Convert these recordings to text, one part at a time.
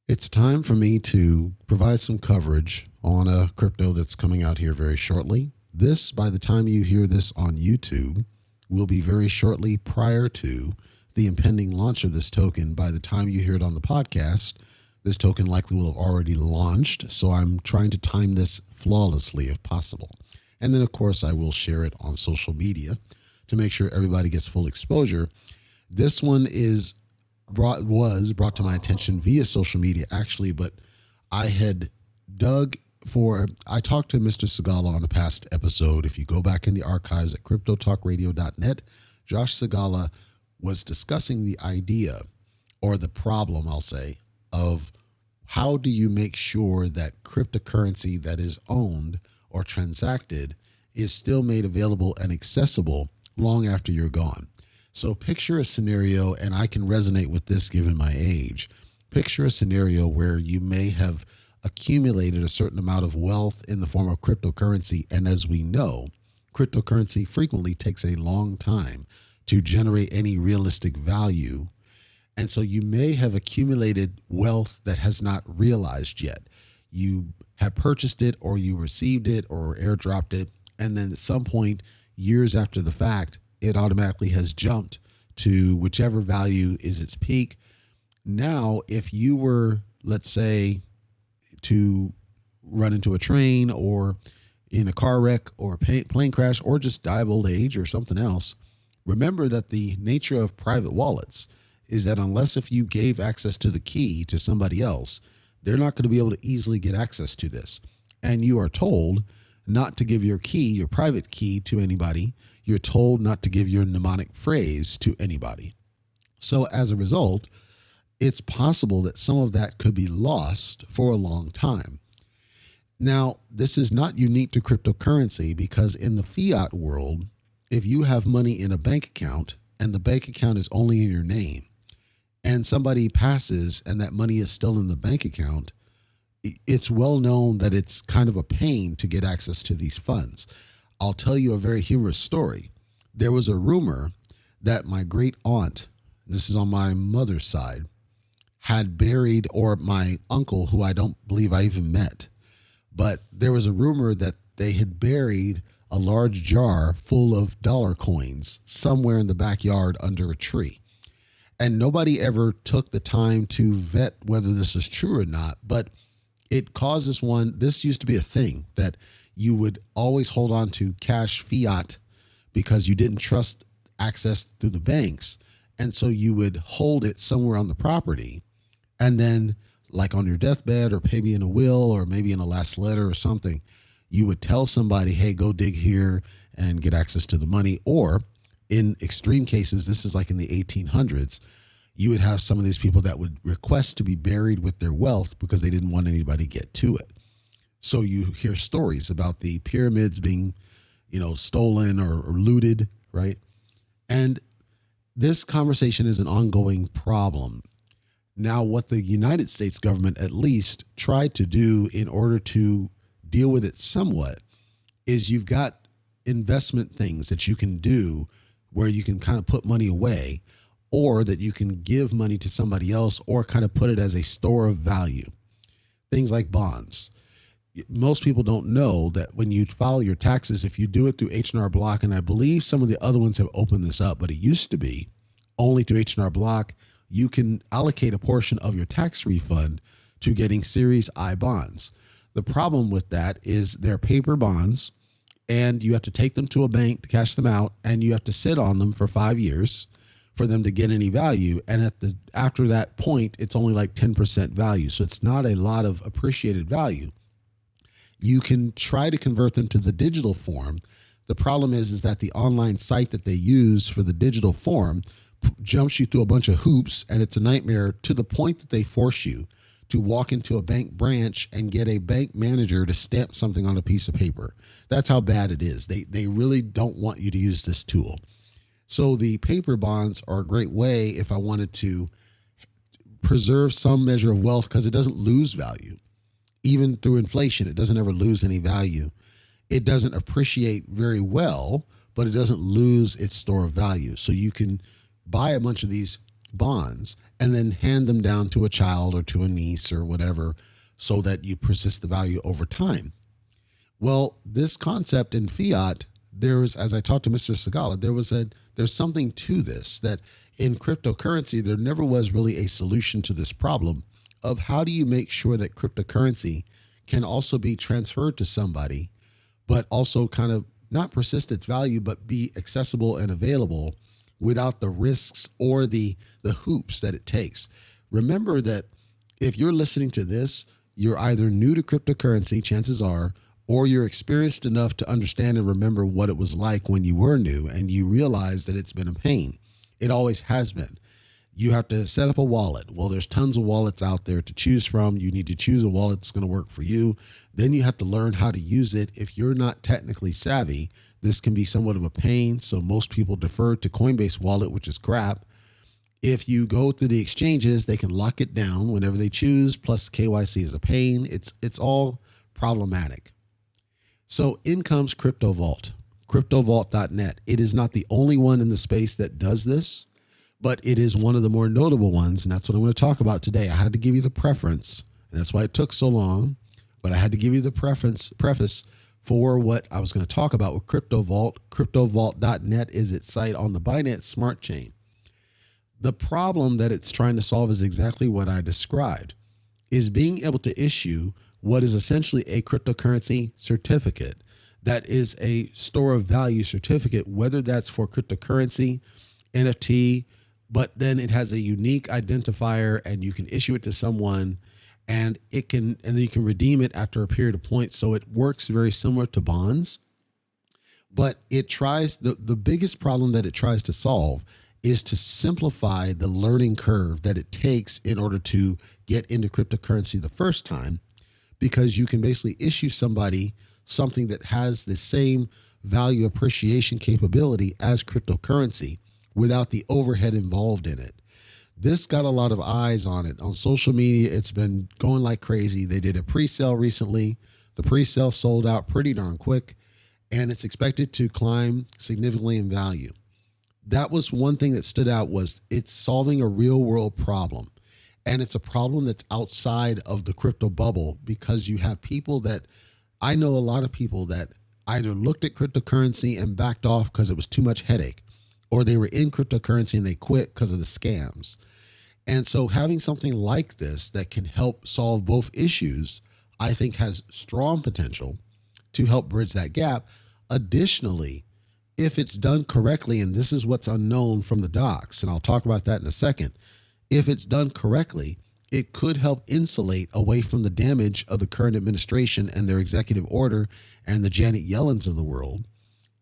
It's time for me to provide some coverage on a crypto that's coming out here very shortly. This, by the time you hear this on YouTube, will be very shortly prior to the impending launch of this token. By the time you hear it on the podcast, this token likely will have already launched. So I'm trying to time this flawlessly if possible. And then, of course, I will share it on social media to make sure everybody gets full exposure. This one was brought to my attention via social media, actually, but I had I talked to Mr. Segala on a past episode. If you go back in the archives at cryptotalkradio.net, Josh Segala was discussing the idea, or the problem, I'll say, of how do you make sure that cryptocurrency that is owned or transacted is still made available and accessible long after you're gone. So picture a scenario, and I can resonate with this given my age. Picture a scenario where you may have accumulated a certain amount of wealth in the form of cryptocurrency. And as we know, cryptocurrency frequently takes a long time to generate any realistic value. And so you may have accumulated wealth that has not realized yet. You have purchased it, or you received it, or airdropped it. And then at some point, years after the fact, it automatically has jumped to whichever value is its peak. Now, if you were, let's say, to run into a train or in a car wreck or a plane crash or just die of old age or something else, remember that the nature of private wallets is that unless if you gave access to the key to somebody else, they're not going to be able to easily get access to this. And you are told not to give your key, your private key, to anybody. You're told not to give your mnemonic phrase to anybody. So as a result, it's possible that some of that could be lost for a long time. Now, this is not unique to cryptocurrency, because in the fiat world, if you have money in a bank account and the bank account is only in your name, and somebody passes and that money is still in the bank account, it's well known that it's kind of a pain to get access to these funds. I'll tell you a very humorous story. There was a rumor that my great aunt, this is on my mother's side, had buried, or my uncle, who I don't believe I even met, but there was a rumor that they had buried a large jar full of dollar coins somewhere in the backyard under a tree. And nobody ever took the time to vet whether this is true or not, but it causes this used to be a thing that you would always hold on to cash fiat because you didn't trust access through the banks. And so you would hold it somewhere on the property. And then, like on your deathbed, or maybe in a will, or maybe in a last letter or something, you would tell somebody, hey, go dig here and get access to the money. Or in extreme cases, this is like in the 1800s, you would have some of these people that would request to be buried with their wealth because they didn't want anybody to get to it. So you hear stories about the pyramids being, stolen or looted, right? And this conversation is an ongoing problem. Now, what the United States government at least tried to do in order to deal with it somewhat is you've got investment things that you can do where you can kind of put money away, or that you can give money to somebody else, or kind of put it as a store of value. Things like bonds. Most people don't know that when you file your taxes, if you do it through H&R Block, and I believe some of the other ones have opened this up, but it used to be only through H&R Block, you can allocate a portion of your tax refund to getting Series I bonds. The problem with that is they're paper bonds, and you have to take them to a bank to cash them out, and you have to sit on them for 5 years for them to get any value. And after that point, it's only like 10% value. So it's not a lot of appreciated value. You can try to convert them to the digital form. The problem is that the online site that they use for the digital form jumps you through a bunch of hoops, and it's a nightmare to the point that they force you to walk into a bank branch and get a bank manager to stamp something on a piece of paper. That's how bad it is. They really don't want you to use this tool. So the paper bonds are a great way if I wanted to preserve some measure of wealth, because it doesn't lose value. Even through inflation, it doesn't ever lose any value. It doesn't appreciate very well, but it doesn't lose its store of value. So you can buy a bunch of these bonds and then hand them down to a child or to a niece or whatever so that you persist the value over time. Well, this concept in fiat, as I talked to Mr. Segala, there's something to this, that in cryptocurrency, there never was really a solution to this problem of how do you make sure that cryptocurrency can also be transferred to somebody, but also kind of not persist its value, but be accessible and available without the risks or the hoops that it takes. Remember that if you're listening to this, you're either new to cryptocurrency, chances are, or you're experienced enough to understand and remember what it was like when you were new and you realize that it's been a pain. It always has been. You have to set up a wallet. Well, there's tons of wallets out there to choose from. You need to choose a wallet that's going to work for you. Then you have to learn how to use it. If you're not technically savvy, this can be somewhat of a pain. So most people defer to Coinbase wallet, which is crap. If you go through the exchanges, they can lock it down whenever they choose. Plus KYC is a pain. It's all problematic. So in comes Crypto Vault, cryptovault.net. It is not the only one in the space that does this, but it is one of the more notable ones. And that's what I'm going to talk about today. I had to give you the preference, and that's why it took so long, but I had to give you the preface for what I was going to talk about with Crypto Vault. Cryptovault.net is its site on the Binance Smart Chain. The problem that it's trying to solve is exactly what I described, is being able to issue what is essentially a cryptocurrency certificate that is a store of value certificate, whether that's for cryptocurrency, NFT, but then it has a unique identifier and you can issue it to someone and then you can redeem it after a period of points. So it works very similar to bonds, but it tries, the biggest problem that it tries to solve is to simplify the learning curve that it takes in order to get into cryptocurrency the first time, because you can basically issue somebody something that has the same value appreciation capability as cryptocurrency without the overhead involved in it. This got a lot of eyes on it. On social media, it's been going like crazy. They did a pre-sale recently. The pre-sale sold out pretty darn quick, and it's expected to climb significantly in value. That was one thing that stood out, was it's solving a real world problem. And it's a problem that's outside of the crypto bubble, because you have people that, I know a lot of people that either looked at cryptocurrency and backed off because it was too much headache, or they were in cryptocurrency and they quit because of the scams. And so having something like this that can help solve both issues, I think has strong potential to help bridge that gap. Additionally, if it's done correctly, and this is what's unknown from the docs, and I'll talk about that in a second, if it's done correctly, it could help insulate away from the damage of the current administration and their executive order and the Janet Yellens of the world.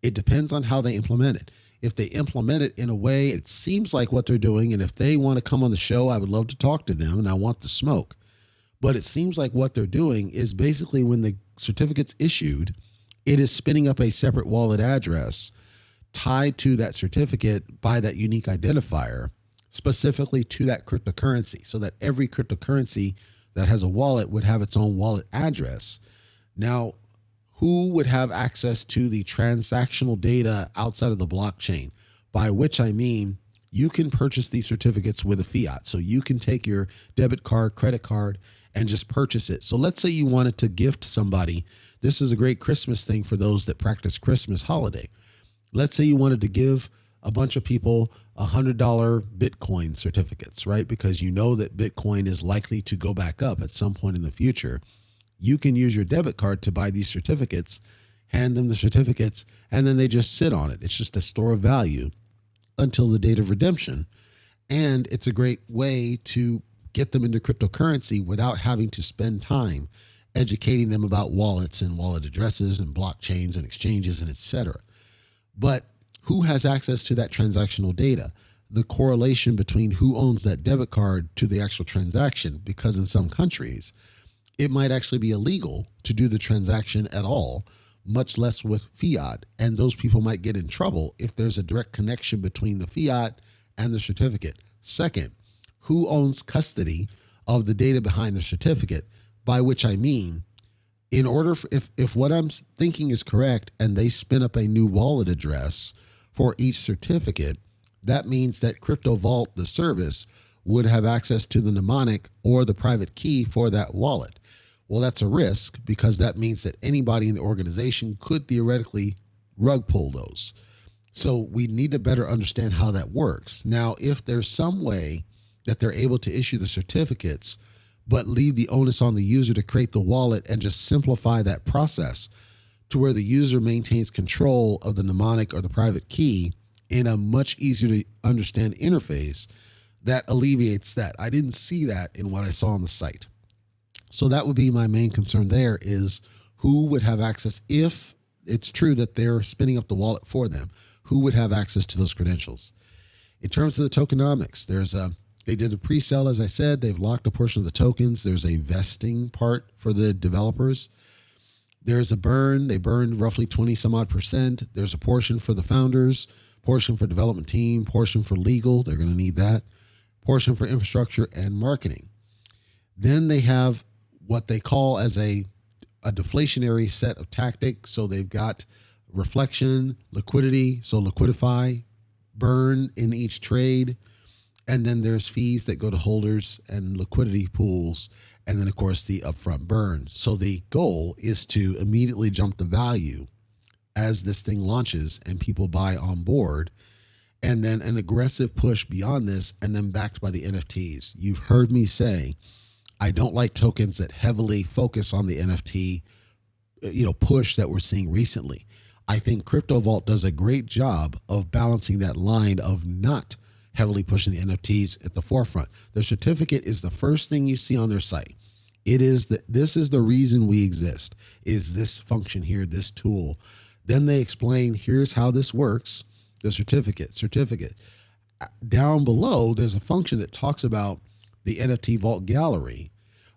It depends on how they implement it. If they implement it in a way, it seems like what they're doing, and if they want to come on the show, I would love to talk to them, and I want the smoke. But it seems like what they're doing is basically when the certificate's issued, it is spinning up a separate wallet address tied to that certificate by that unique identifier, specifically to that cryptocurrency, so that every cryptocurrency that has a wallet would have its own wallet address. Now, who would have access to the transactional data outside of the blockchain? By which I mean, you can purchase these certificates with a fiat. So you can take your debit card, credit card, and just purchase it. So let's say you wanted to gift somebody. This is a great Christmas thing for those that practice Christmas holiday. Let's say you wanted to give a bunch of people $100 Bitcoin certificates, right? Because you know that Bitcoin is likely to go back up at some point in the future. You can use your debit card to buy these certificates, hand them the certificates, and then they just sit on it. It's just a store of value until the date of redemption. And it's a great way to get them into cryptocurrency without having to spend time educating them about wallets and wallet addresses and blockchains and exchanges and et cetera. But who has access to that transactional data? The correlation between who owns that debit card to the actual transaction, because in some countries, it might actually be illegal to do the transaction at all, much less with fiat. And those people might get in trouble if there's a direct connection between the fiat and the certificate. Second, who owns custody of the data behind the certificate? By which I mean, in order for, if what I'm thinking is correct and they spin up a new wallet address for each certificate, that means that Crypto Vault, the service, would have access to the mnemonic or the private key for that wallet. Well, that's a risk because that means that anybody in the organization could theoretically rug pull those. So we need to better understand how that works. Now, if there's some way that they're able to issue the certificates, but leave the onus on the user to create the wallet and just simplify that process to where the user maintains control of the mnemonic or the private key in a much easier to understand interface, that alleviates that. I didn't see that in what I saw on the site. So that would be my main concern there, is who would have access if it's true that they're spinning up the wallet for them. Who would have access to those credentials? In terms of the tokenomics, they did a pre-sale, as I said. They've locked a portion of the tokens. There's a vesting part for the developers. There's a burn. They burned roughly 20 some odd %. There's a portion for the founders, portion for development team, portion for legal. They're going to need that. Portion for infrastructure and marketing. Then they have what they call as a deflationary set of tactics. So they've got reflection, liquidity, so liquidify, burn in each trade. And then there's fees that go to holders and liquidity pools. And then, of course, the upfront burn. So the goal is to immediately jump the value as this thing launches and people buy on board. And then an aggressive push beyond this, and then backed by the NFTs. You've heard me say, I don't like tokens that heavily focus on the NFT, push that we're seeing recently. I think Crypto Vault does a great job of balancing that line of not heavily pushing the NFTs at the forefront. Their certificate is the first thing you see on their site. This is the reason we exist, is this function here, this tool. Then they explain, here's how this works. The certificate. Down below, there's a function that talks about the NFT Vault Gallery,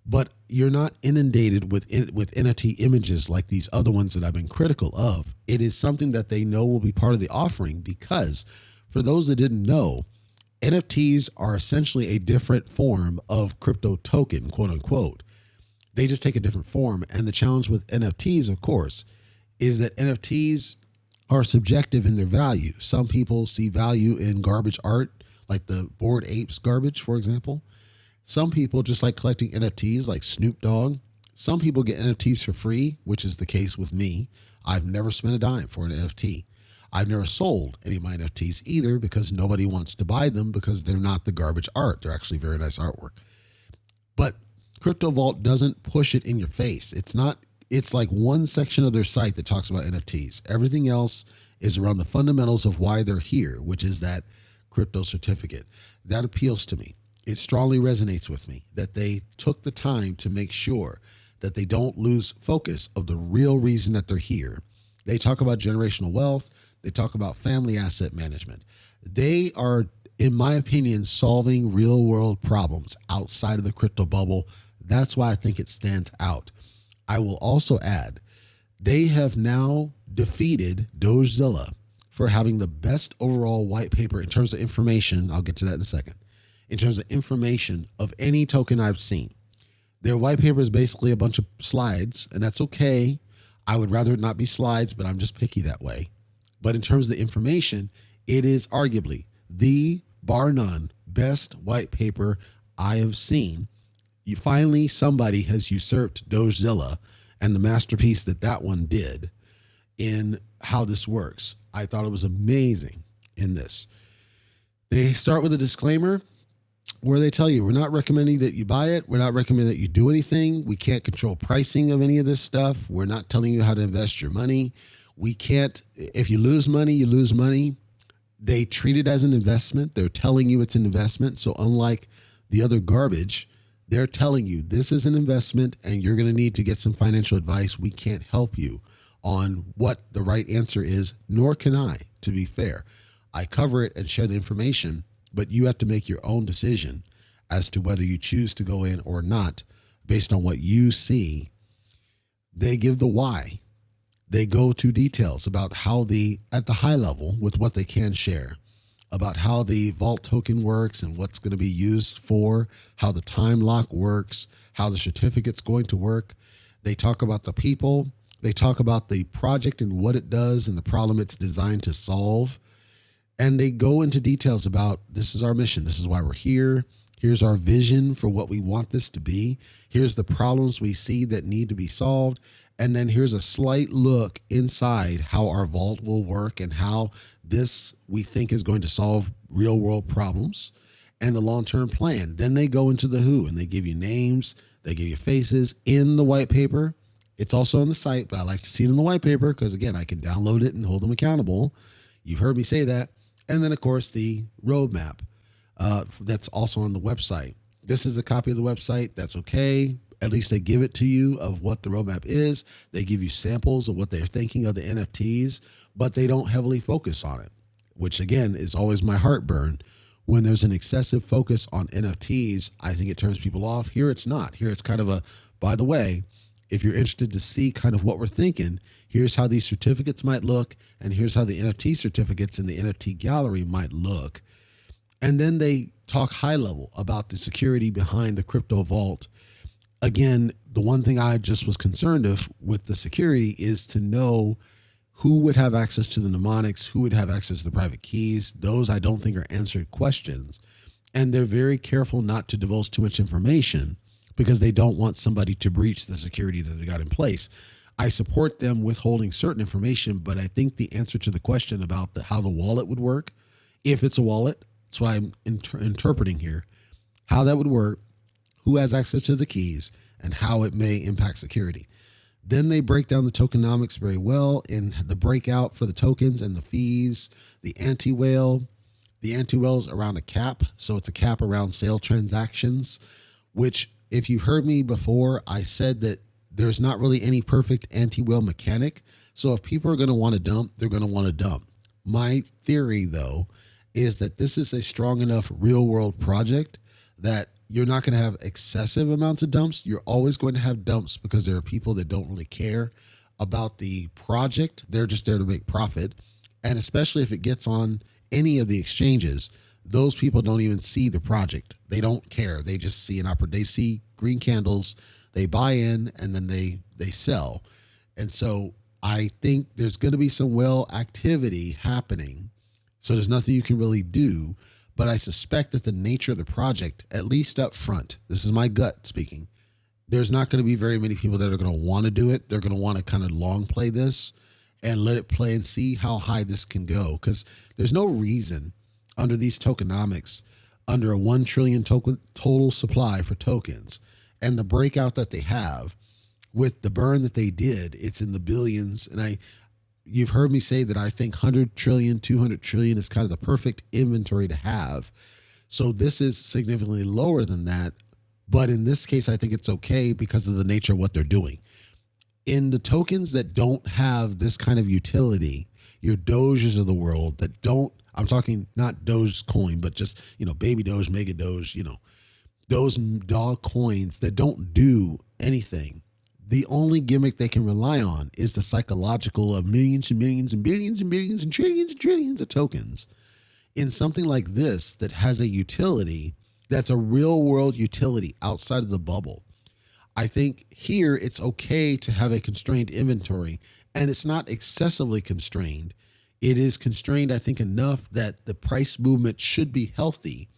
but you're not inundated with NFT images like these other ones that I've been critical of. It is something that they know will be part of the offering because, for those that didn't know, NFTs are essentially a different form of crypto token, quote unquote. They just take a different form. And the challenge with NFTs, of course, is that NFTs are subjective in their value. Some people see value in garbage art, like the Bored Apes garbage, for example. Some people just like collecting NFTs like Snoop Dogg. Some people get NFTs for free, which is the case with me. I've never spent a dime for an NFT. I've never sold any of my NFTs either because nobody wants to buy them because they're not the garbage art. They're actually very nice artwork. But Crypto Vault doesn't push it in your face. It's like one section of their site that talks about NFTs. Everything else is around the fundamentals of why they're here, which is that crypto certificate. That appeals to me. It strongly resonates with me that they took the time to make sure that they don't lose focus of the real reason that they're here. They talk about generational wealth. They talk about family asset management. They are, in my opinion, solving real world problems outside of the crypto bubble. That's why I think it stands out. I will also add, they have now defeated DogeZilla for having the best overall white paper in terms of information. I'll get to that in a second. In terms of information of any token I've seen. Their white paper is basically a bunch of slides, and that's okay. I would rather it not be slides, but I'm just picky that way. But in terms of the information, it is arguably the, bar none, best white paper I have seen. Finally, somebody has usurped DogeZilla and the masterpiece that one did in how this works. I thought it was amazing in this. They start with a disclaimer where they tell you, we're not recommending that you buy it. We're not recommending that you do anything. We can't control pricing of any of this stuff. We're not telling you how to invest your money. We can't, if you lose money, you lose money. They treat it as an investment. They're telling you it's an investment. So unlike the other garbage, they're telling you this is an investment and you're going to need to get some financial advice. We can't help you on what the right answer is, nor can I, to be fair. I cover it and share the information, but you have to make your own decision as to whether you choose to go in or not based on what you see. They give the why. They go to details about how at the high level with what they can share, about how the vault token works and what's going to be used for, how the time lock works, how the certificate's going to work. They talk about the people. They talk about the project and what it does and the problem it's designed to solve. And they go into details about this is our mission. This is why we're here. Here's our vision for what we want this to be. Here's the problems we see that need to be solved. And then here's a slight look inside how our vault will work and how this we think is going to solve real world problems and the long-term plan. Then they go into the who and they give you names, they give you faces in the white paper. It's also on the site, but I like to see it in the white paper because, again, I can download it and hold them accountable. You've heard me say that. And then, of course, the roadmap that's also on the website. This is a copy of the website. That's okay. At least they give it to you of what the roadmap is. They give you samples of what they're thinking of the NFTs, but they don't heavily focus on it, which, again, is always my heartburn. When there's an excessive focus on NFTs, I think it turns people off. Here it's not. Here it's kind of a, by the way, if you're interested to see kind of what we're thinking, here's how these certificates might look, and here's how the NFT certificates in the NFT gallery might look. And then they talk high level about the security behind the crypto vault. Again, the one thing I just was concerned of with the security is to know who would have access to the mnemonics, who would have access to the private keys. Those I don't think are answered questions. And they're very careful not to divulge too much information because they don't want somebody to breach the security that they got in place. I support them withholding certain information, but I think the answer to the question about how the wallet would work, if it's a wallet, that's why I'm interpreting here, how that would work, who has access to the keys, and how it may impact security. Then they break down the tokenomics very well in the breakout for the tokens and the fees, the anti-whale. The anti-whale is around a cap, so it's a cap around sale transactions, which if you've heard me before, I said that there's not really any perfect anti-whale mechanic. So if people are going to want to dump, they're going to want to dump. My theory, though, is that this is a strong enough real world project that you're not going to have excessive amounts of dumps. You're always going to have dumps because there are people that don't really care about the project. They're just there to make profit. And especially if it gets on any of the exchanges, those people don't even see the project. They don't care. They just see they see green candles, they buy in, and then they sell. And so I think there's going to be some whale activity happening. So there's nothing you can really do. But I suspect that the nature of the project, at least up front, this is my gut speaking, there's not going to be very many people that are going to want to do it. They're going to want to kind of long play this and let it play and see how high this can go. Because there's no reason under these tokenomics, under a 1 trillion total supply for tokens, and the breakout that they have with the burn that they did, it's in the billions. And you've heard me say that I think 100 trillion, 200 trillion is kind of the perfect inventory to have. So this is significantly lower than that. But in this case, I think it's okay because of the nature of what they're doing. In the tokens that don't have this kind of utility, your Doges of the world that don't, I'm talking not Dogecoin, but just, baby Doge, mega Doge, those dog coins that don't do anything. The only gimmick they can rely on is the psychological of millions and millions and billions and billions and trillions of tokens in something like this that has a utility that's a real world utility outside of the bubble. I think here it's okay to have a constrained inventory, and it's not excessively constrained. It is constrained, I think, enough that the price movement should be healthy.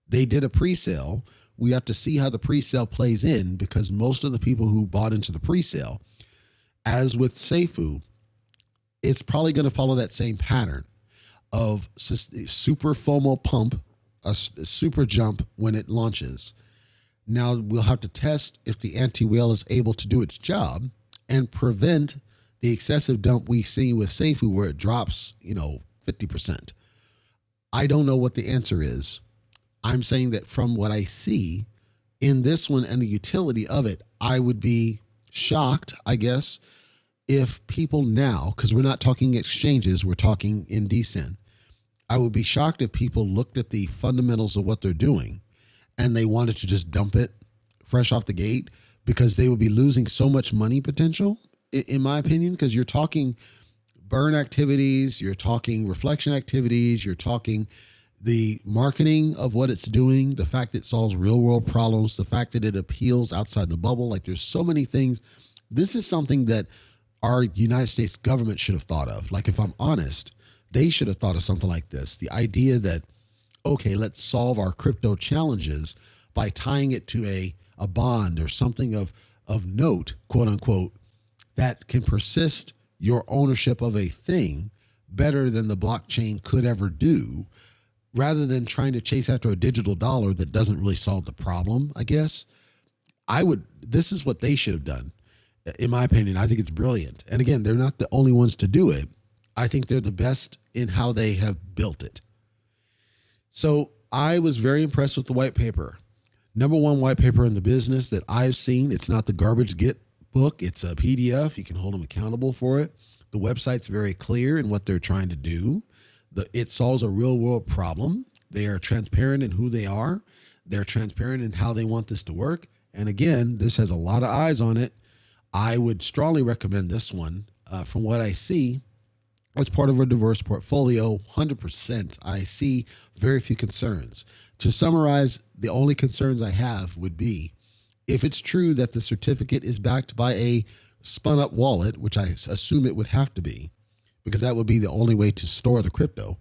They did a pre-sale. We have to see how the pre-sale plays in because most of the people who bought into the pre-sale, as with Seifu, it's probably going to follow that same pattern of super FOMO pump, a super jump when it launches. Now we'll have to test if the anti-whale is able to do its job and prevent the excessive dump we see with Seifu where it drops, 50%. I don't know what the answer is. I'm saying that from what I see in this one and the utility of it, I would be shocked, I guess, if people now, because we're not talking exchanges, we're talking in DCEN. I would be shocked if people looked at the fundamentals of what they're doing and they wanted to just dump it fresh off the gate because they would be losing so much money potential, in my opinion, because you're talking burn activities, you're talking reflection activities, you're talking the marketing of what it's doing, the fact it solves real world problems, the fact that it appeals outside the bubble. Like there's so many things. This is something that our United States government should have thought of. Like if I'm honest, They should have thought of something like this. The idea that, okay, let's solve our crypto challenges by tying it to a bond or something of note, quote unquote, that can persist your ownership of a thing better than the blockchain could ever do, rather than trying to chase after a digital dollar that doesn't really solve the problem, I guess. This is what they should have done. In my opinion, I think it's brilliant. And again, they're not the only ones to do it. I think they're the best in how they have built it. So I was very impressed with the white paper. Number one white paper in the business that I've seen. It's not the garbage get book. It's a PDF. You can hold them accountable for it. The website's very clear in what they're trying to do. It solves a real world problem. They are transparent in who they are. They're transparent in how they want this to work. And again, this has a lot of eyes on it. I would strongly recommend this one. From what I see, as part of a diverse portfolio, 100%, I see very few concerns. To summarize, the only concerns I have would be if it's true that the certificate is backed by a spun up wallet, which I assume it would have to be, because that would be the only way to store the crypto,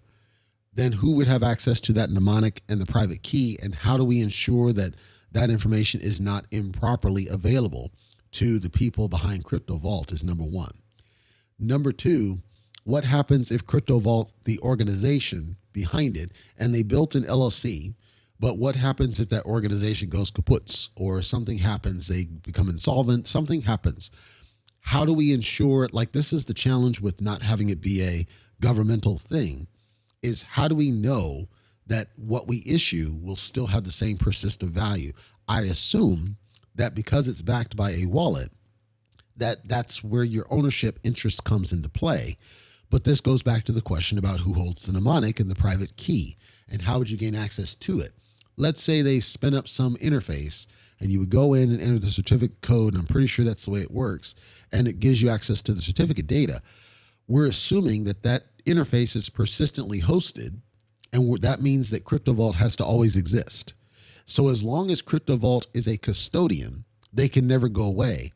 then who would have access to that mnemonic and the private key? And how do we ensure that that information is not improperly available to the people behind Crypto Vault is number one. Number two, what happens if Crypto Vault, the organization behind it, and they built an LLC, but what happens if that organization goes kaput or something happens, they become insolvent, something happens? How do we ensure, like this is the challenge with not having it be a governmental thing, is how do we know that what we issue will still have the same persistent value? I assume that because it's backed by a wallet, that's where your ownership interest comes into play. But this goes back to the question about who holds the mnemonic and the private key, and how would you gain access to it? Let's say they spin up some interface and you would go in and enter the certificate code, and I'm pretty sure that's the way it works, and it gives you access to the certificate data. We're assuming that that interface is persistently hosted, and that means that Crypto Vault has to always exist. So as long as Crypto Vault is a custodian, they can never go away.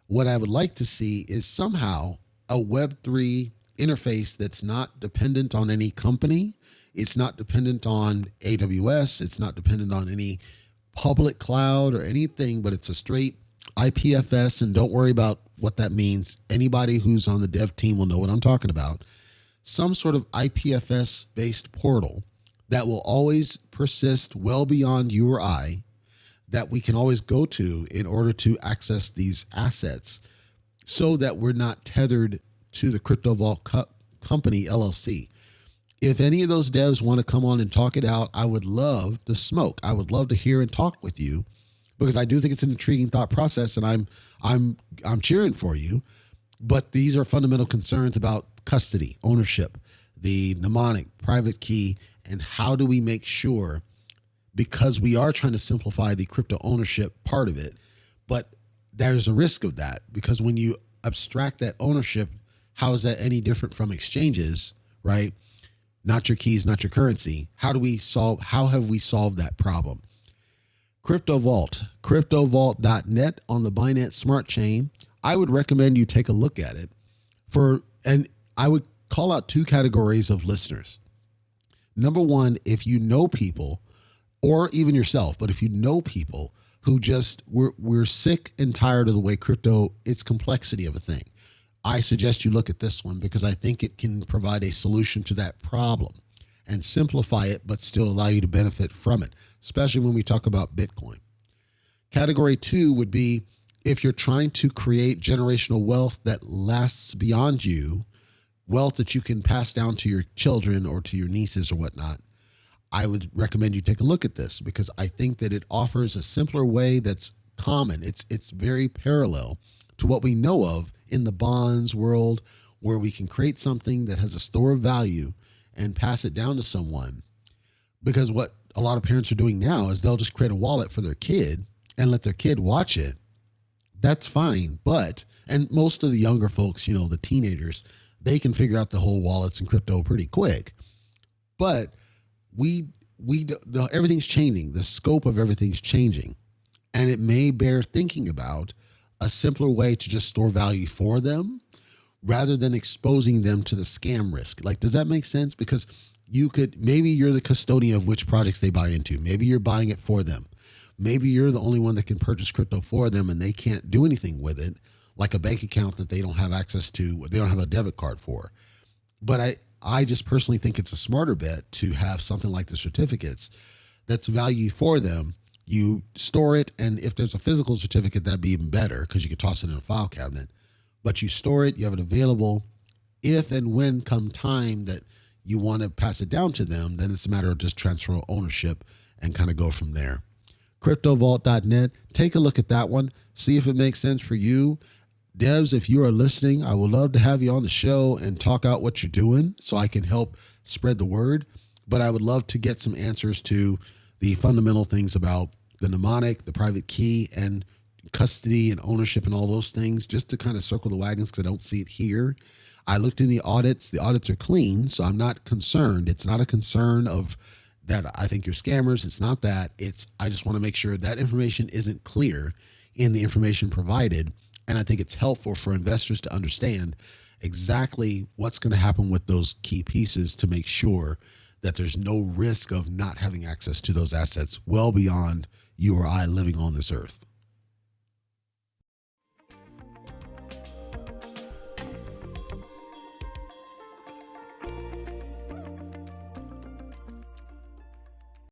What I would like to see is somehow a Web3 interface that's not dependent on any company. It's not dependent on AWS. It's not dependent on any public cloud or anything, but it's a straight IPFS. And don't worry about what that means. Anybody who's on the dev team will know what I'm talking about. Some sort of IPFS based portal that will always persist well beyond you or I, that we can always go to in order to access these assets, so that we're not tethered to the Crypto Vault Company LLC. If any of those devs want to come on and talk it out, I would love the smoke. I would love to hear and talk with you, because I do think it's an intriguing thought process, and I'm cheering for you. But these are fundamental concerns about custody, ownership, the mnemonic, private key, and how do we make sure, because we are trying to simplify the crypto ownership part of it, but there's a risk of that, because when you abstract that ownership, how is that any different from exchanges, right? Not your keys, not your currency. How have we solved that problem? Crypto Vault, cryptovault.net on the Binance Smart Chain. I would recommend you take a look at it and I would call out two categories of listeners. Number one, if you know people, or even yourself, but if you know people who just, we're sick and tired of the way crypto, its complexity of a thing, I suggest you look at this one, because I think it can provide a solution to that problem and simplify it, but still allow you to benefit from it, especially when we talk about Bitcoin. Category two would be if you're trying to create generational wealth that lasts beyond you, wealth that you can pass down to your children or to your nieces or whatnot. I would recommend you take a look at this, because I think that it offers a simpler way that's common. It's very parallel to what we know of in the bonds world, where we can create something that has a store of value and pass it down to someone. Because what a lot of parents are doing now is they'll just create a wallet for their kid and let their kid watch it. That's fine. And most of the younger folks, the teenagers, they can figure out the whole wallets and crypto pretty quick. But everything's changing. The scope of everything's changing. And it may bear thinking about a simpler way to just store value for them, rather than exposing them to the scam risk. Like, does that make sense? Because maybe you're the custodian of which projects they buy into. Maybe you're buying it for them. Maybe you're the only one that can purchase crypto for them and they can't do anything with it, like a bank account that they don't have access to, they don't have a debit card for. But I just personally think it's a smarter bet to have something like the certificates that's value for them. You store it, and if there's a physical certificate, that'd be even better because you could toss it in a file cabinet. But you store it, you have it available. If and when come time that you want to pass it down to them, then it's a matter of just transfer ownership and kind of go from there. CryptoVault.net, take a look at that one. See if it makes sense for you. Devs, if you are listening, I would love to have you on the show and talk out what you're doing so I can help spread the word. But I would love to get some answers to the fundamental things about the mnemonic, the private key, and custody and ownership and all those things, just to kind of circle the wagons because I don't see it here. I looked in the audits. The audits are clean, so I'm not concerned. It's not a concern of that I think you're scammers. It's not that. I just want to make sure that information isn't clear in the information provided. And I think it's helpful for investors to understand exactly what's going to happen with those key pieces to make sure that there's no risk of not having access to those assets well beyond you or I living on this earth.